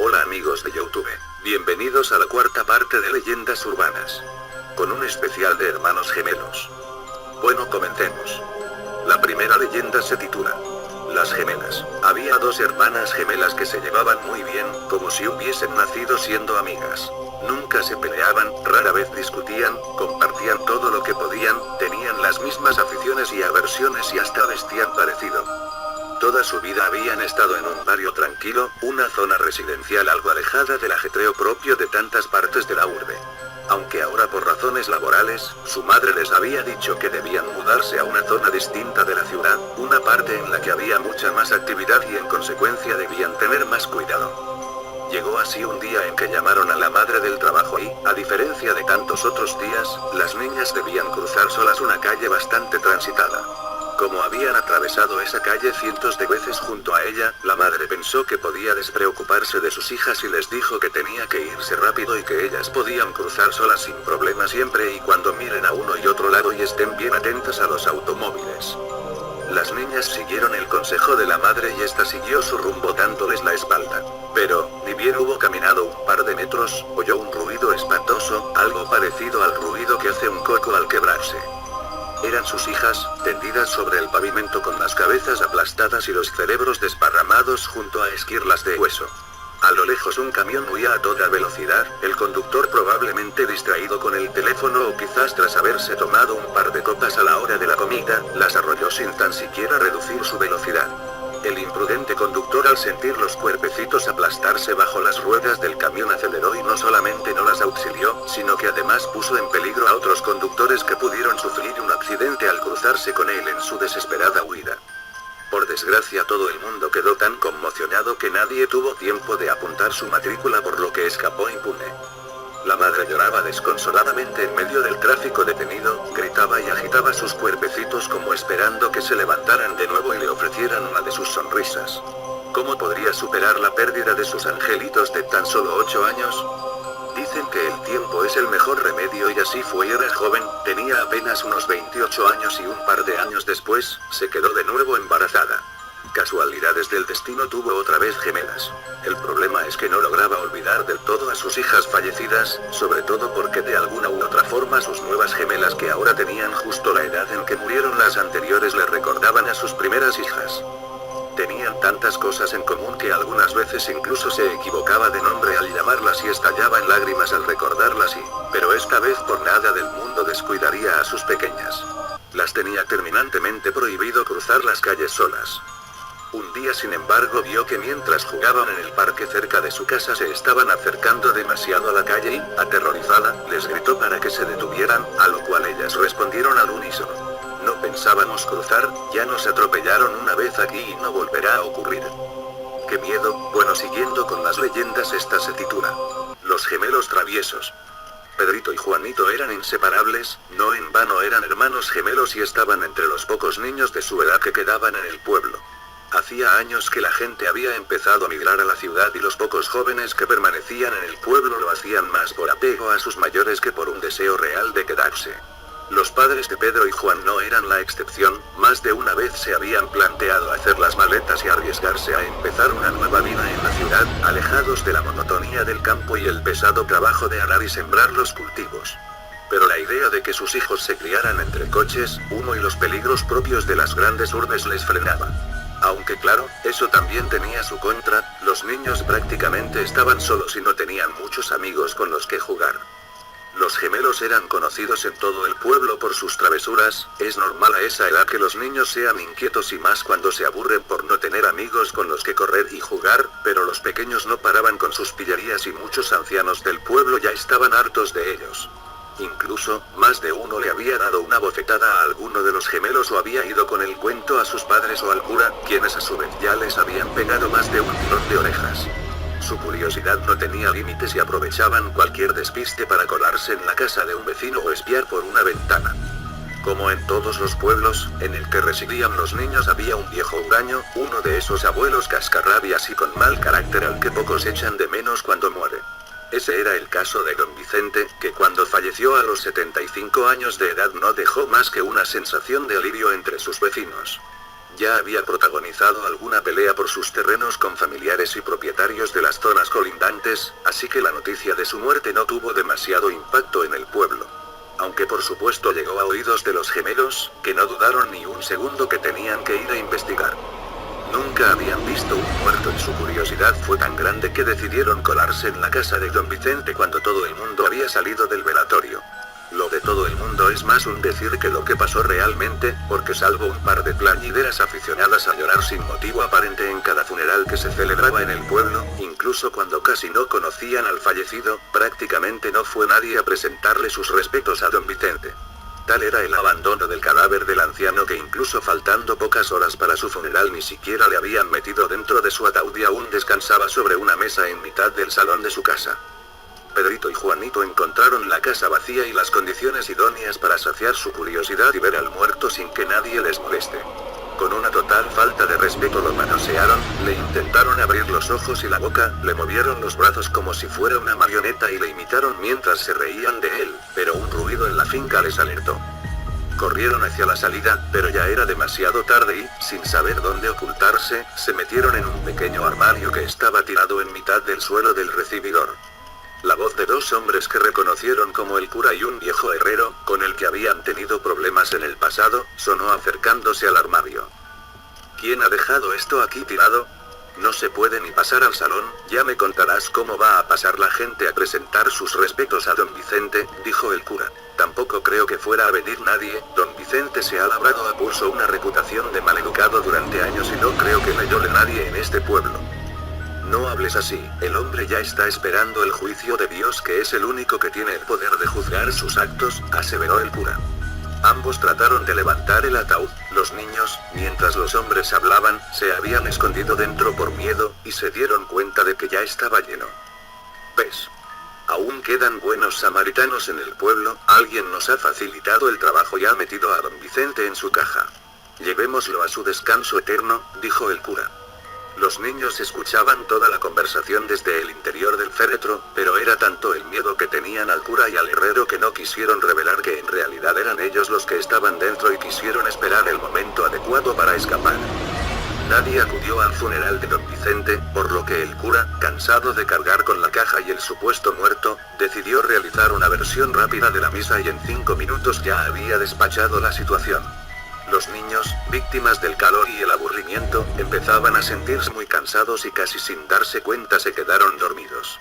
Hola amigos de YouTube, bienvenidos a la cuarta parte de Leyendas Urbanas, con un especial de hermanos gemelos. Bueno, comencemos. La primera leyenda se titula Las gemelas. Había dos hermanas gemelas que se llevaban muy bien, como si hubiesen nacido siendo amigas. Nunca se peleaban, rara vez discutían, compartían todo lo que podían, tenían las mismas aficiones y aversiones y hasta vestían parecido. Toda su vida habían estado en un barrio tranquilo, una zona residencial algo alejada del ajetreo propio de tantas partes de la urbe. Aunque ahora por razones laborales, su madre les había dicho que debían mudarse a una zona distinta de la ciudad, una parte en la que había mucha más actividad y en consecuencia debían tener más cuidado. Llegó así un día en que llamaron a la madre del trabajo y, a diferencia de tantos otros días, las niñas debían cruzar solas una calle bastante transitada. Como habían atravesado esa calle cientos de veces junto a ella, la madre pensó que podía despreocuparse de sus hijas y les dijo que tenía que irse rápido y que ellas podían cruzar solas sin problema siempre y cuando miren a uno y otro lado y estén bien atentas a los automóviles. Las niñas siguieron el consejo de la madre y esta siguió su rumbo dándoles la espalda. Pero, ni bien hubo caminado un par de metros, oyó un ruido espantoso, algo parecido al ruido que hace un coco al quebrarse. Eran sus hijas, tendidas sobre el pavimento con las cabezas aplastadas y los cerebros desparramados junto a esquirlas de hueso. A lo lejos un camión huía a toda velocidad, el conductor probablemente distraído con el teléfono o quizás tras haberse tomado un par de copas a la hora de la comida, las arrolló sin tan siquiera reducir su velocidad. El imprudente conductor al sentir los cuerpecitos aplastarse bajo las ruedas del camión aceleró y no solamente no las auxilió, sino que además puso en peligro a otros conductores que pudieron sufrir un accidente al cruzarse con él en su desesperada huida. Por desgracia todo el mundo quedó tan conmocionado que nadie tuvo tiempo de apuntar su matrícula por lo que escapó impune. La madre lloraba desconsoladamente en medio del tráfico detenido, gritaba y agitaba sus cuerpecitos como esperando que se levantaran de nuevo y le ofrecieran una de sus sonrisas. ¿Cómo podría superar la pérdida de sus angelitos de tan solo 8 años? Dicen que el tiempo es el mejor remedio y así fue. Era joven, tenía apenas unos 28 años y un par de años después, se quedó de nuevo embarazada. Casualidades del destino, tuvo otra vez gemelas. El problema es que no lograba olvidar del todo a sus hijas fallecidas, sobre todo porque de alguna u otra forma sus nuevas gemelas que ahora tenían justo la edad en que murieron las anteriores le recordaban a sus primeras hijas. Tenían tantas cosas en común que algunas veces incluso se equivocaba de nombre al llamarlas y estallaba en lágrimas al recordarlas pero esta vez por nada del mundo descuidaría a sus pequeñas. Las tenía terminantemente prohibido cruzar las calles solas. Un día sin embargo vio que mientras jugaban en el parque cerca de su casa se estaban acercando demasiado a la calle y, aterrorizada, les gritó para que se detuvieran, a lo cual ellas respondieron al unísono. No pensábamos cruzar, ya nos atropellaron una vez aquí y no volverá a ocurrir. ¡Qué miedo! Bueno, siguiendo con las leyendas, esta se titula Los gemelos traviesos. Pedrito y Juanito eran inseparables, no en vano eran hermanos gemelos y estaban entre los pocos niños de su edad que quedaban en el pueblo. Hacía años que la gente había empezado a migrar a la ciudad y los pocos jóvenes que permanecían en el pueblo lo hacían más por apego a sus mayores que por un deseo real de quedarse. Los padres de Pedro y Juan no eran la excepción, más de una vez se habían planteado hacer las maletas y arriesgarse a empezar una nueva vida en la ciudad, alejados de la monotonía del campo y el pesado trabajo de arar y sembrar los cultivos. Pero la idea de que sus hijos se criaran entre coches, humo y los peligros propios de las grandes urbes les frenaba. Aunque claro, eso también tenía su contra, los niños prácticamente estaban solos y no tenían muchos amigos con los que jugar. Los gemelos eran conocidos en todo el pueblo por sus travesuras, es normal a esa edad que los niños sean inquietos y más cuando se aburren por no tener amigos con los que correr y jugar, pero los pequeños no paraban con sus pillerías y muchos ancianos del pueblo ya estaban hartos de ellos. Incluso, más de uno le había dado una bofetada a alguno de los gemelos o había ido con el cuento a sus padres o al cura, quienes a su vez ya les habían pegado más de un tirón de orejas. Su curiosidad no tenía límites y aprovechaban cualquier despiste para colarse en la casa de un vecino o espiar por una ventana. Como en todos los pueblos, en el que residían los niños había un viejo huraño, uno de esos abuelos cascarrabias y con mal carácter al que pocos echan de menos cuando muere. Ese era el caso de don Vicente, que cuando falleció a los 75 años de edad no dejó más que una sensación de alivio entre sus vecinos. ya había protagonizado alguna pelea por sus terrenos con familiares y propietarios de las zonas colindantes, así que la noticia de su muerte no tuvo demasiado impacto en el pueblo. Aunque por supuesto llegó a oídos de los gemelos, que no dudaron ni un segundo que tenían que ir a investigar. Nunca habían visto un muerto y su curiosidad fue tan grande que decidieron colarse en la casa de don Vicente cuando todo el mundo había salido del velatorio. Lo de todo el mundo es más un decir que lo que pasó realmente, porque salvo un par de plañideras aficionadas a llorar sin motivo aparente en cada funeral que se celebraba en el pueblo, incluso cuando casi no conocían al fallecido, prácticamente no fue nadie a presentarle sus respetos a don Vicente. Tal era el abandono del cadáver del anciano que incluso faltando pocas horas para su funeral ni siquiera le habían metido dentro de su ataúd y aún descansaba sobre una mesa en mitad del salón de su casa. Pedrito y Juanito encontraron la casa vacía y las condiciones idóneas para saciar su curiosidad y ver al muerto sin que nadie les moleste. Con una total falta de respeto lo manosearon, le intentaron abrir los ojos y la boca, le movieron los brazos como si fuera una marioneta y le imitaron mientras se reían de él, pero un ruido en la finca les alertó. Corrieron hacia la salida, pero ya era demasiado tarde y, sin saber dónde ocultarse, se metieron en un pequeño armario que estaba tirado en mitad del suelo del recibidor. La voz de dos hombres que reconocieron como el cura y un viejo herrero, con el que habían tenido problemas en el pasado, sonó acercándose al armario. ¿Quién ha dejado esto aquí tirado? No se puede ni pasar al salón, ya me contarás cómo va a pasar la gente a presentar sus respetos a don Vicente, dijo el cura. Tampoco creo que fuera a venir nadie, don Vicente se ha labrado a pulso una reputación de maleducado durante años y no creo que le llore nadie en este pueblo. No hables así, el hombre ya está esperando el juicio de Dios que es el único que tiene el poder de juzgar sus actos, aseveró el cura. Ambos trataron de levantar el ataúd, los niños, mientras los hombres hablaban, se habían escondido dentro por miedo, y se dieron cuenta de que ya estaba lleno. ¿Ves? Aún quedan buenos samaritanos en el pueblo, alguien nos ha facilitado el trabajo y ha metido a don Vicente en su caja. Llevémoslo a su descanso eterno, dijo el cura. Los niños escuchaban toda la conversación desde el interior del féretro, pero era tanto el miedo que tenían al cura y al herrero que no quisieron revelar que en realidad eran ellos los que estaban dentro y quisieron esperar el momento adecuado para escapar. Nadie acudió al funeral de don Vicente, por lo que el cura, cansado de cargar con la caja y el supuesto muerto, decidió realizar una versión rápida de la misa y en 5 minutos ya había despachado la situación. Los niños, víctimas del calor y el aburrimiento, empezaban a sentirse muy cansados y casi sin darse cuenta se quedaron dormidos.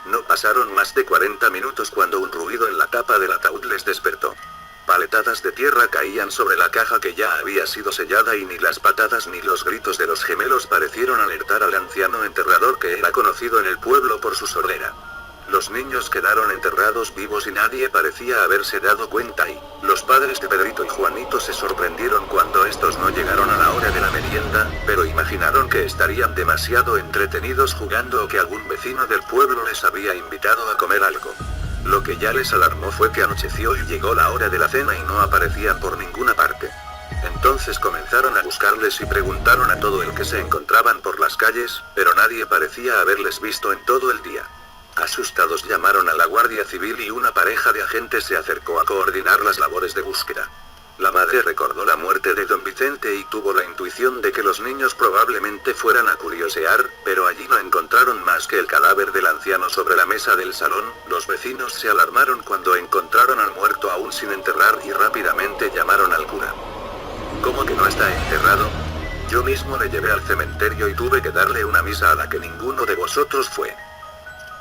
No pasaron más de 40 minutos cuando un ruido en la tapa del ataúd les despertó. Paletadas de tierra caían sobre la caja que ya había sido sellada y ni las patadas ni los gritos de los gemelos parecieron alertar al anciano enterrador que era conocido en el pueblo por su sordera. Los niños quedaron enterrados vivos y nadie parecía haberse dado cuenta y los padres de Pedrito y Juanito se sorprendieron cuando estos no llegaron a la hora de la merienda, pero imaginaron que estarían demasiado entretenidos jugando o que algún vecino del pueblo les había invitado a comer algo. Lo que ya les alarmó fue que anocheció y llegó la hora de la cena y no aparecían por ninguna parte. Entonces comenzaron a buscarles y preguntaron a todo el que se encontraban por las calles, pero nadie parecía haberles visto en todo el día. Asustados llamaron a la Guardia Civil y una pareja de agentes se acercó a coordinar las labores de búsqueda. La madre recordó la muerte de don Vicente y tuvo la intuición de que los niños probablemente fueran a curiosear, pero allí no encontraron más que el cadáver del anciano sobre la mesa del salón. Los vecinos se alarmaron cuando encontraron al muerto aún sin enterrar y rápidamente llamaron al cura. ¿Cómo que no está enterrado? Yo mismo le llevé al cementerio y tuve que darle una misa a la que ninguno de vosotros fue.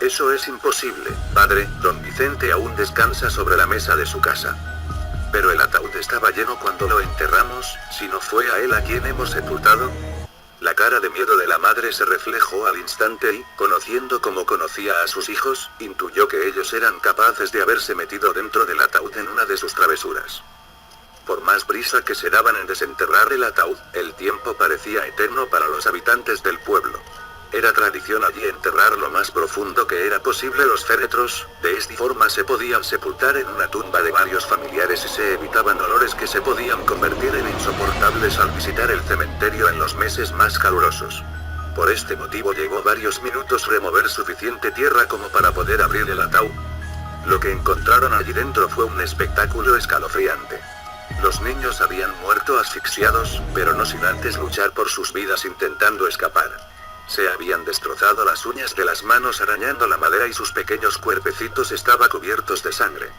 Eso es imposible, padre, don Vicente aún descansa sobre la mesa de su casa. Pero el ataúd estaba lleno cuando lo enterramos, si no fue a él a quien hemos sepultado. La cara de miedo de la madre se reflejó al instante y, conociendo como conocía a sus hijos, intuyó que ellos eran capaces de haberse metido dentro del ataúd en una de sus travesuras. Por más prisa que se daban en desenterrar el ataúd, el tiempo parecía eterno para los habitantes del pueblo. Era tradición allí enterrar lo más profundo que era posible los féretros, de esta forma se podían sepultar en una tumba de varios familiares y se evitaban dolores que se podían convertir en insoportables al visitar el cementerio en los meses más calurosos. Por este motivo llegó varios minutos remover suficiente tierra como para poder abrir el ataúd. Lo que encontraron allí dentro fue un espectáculo escalofriante. Los niños habían muerto asfixiados, pero no sin antes luchar por sus vidas intentando escapar. Se habían destrozado las uñas de las manos arañando la madera y sus pequeños cuerpecitos estaban cubiertos de sangre.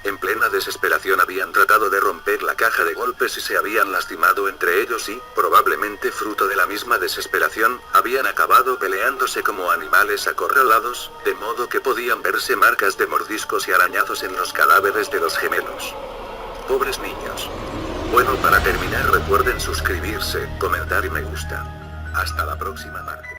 En plena desesperación habían tratado de romper la caja de golpes y se habían lastimado entre ellos y, probablemente fruto de la misma desesperación, habían acabado peleándose como animales acorralados, de modo que podían verse marcas de mordiscos y arañazos en los cadáveres de los gemelos. Pobres niños. Bueno, para terminar recuerden suscribirse, comentar y me gusta. Hasta la próxima parte.